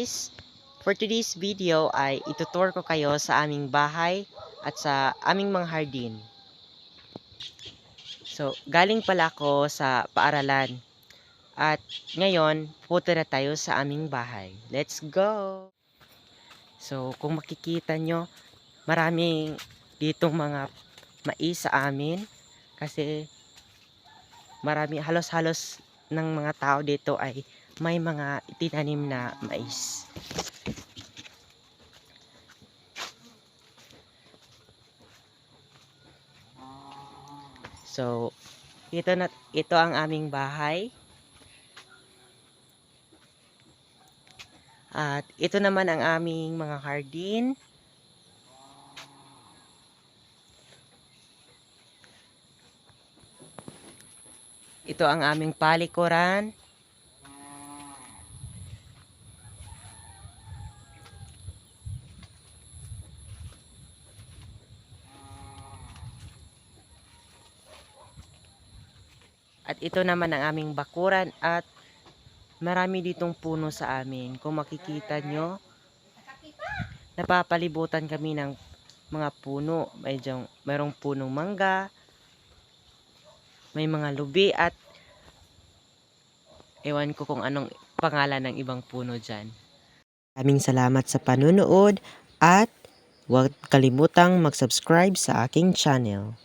guys, for today's video ay itutour ko kayo sa aming bahay at sa aming mga hardin. So, galing pala ako sa paaralan at ngayon pupunta na tayo sa aming bahay. Let's go! So, kung makikita nyo, maraming ditong mga mais sa amin kasi marami, halos-halos ng mga tao dito ay may mga itinanim na mais. So, ito ang aming bahay. At ito naman ang aming mga hardin. Ito ang aming palikuran. At ito naman ang aming bakuran at marami ditong puno sa amin. Kung makikita nyo, napapalibutan kami ng mga puno. Mayroong punong mangga, may mga lubi at ewan ko kung anong pangalan ng ibang puno dyan. Maraming salamat sa panunood at huwag kalimutang mag-subscribe sa aking channel.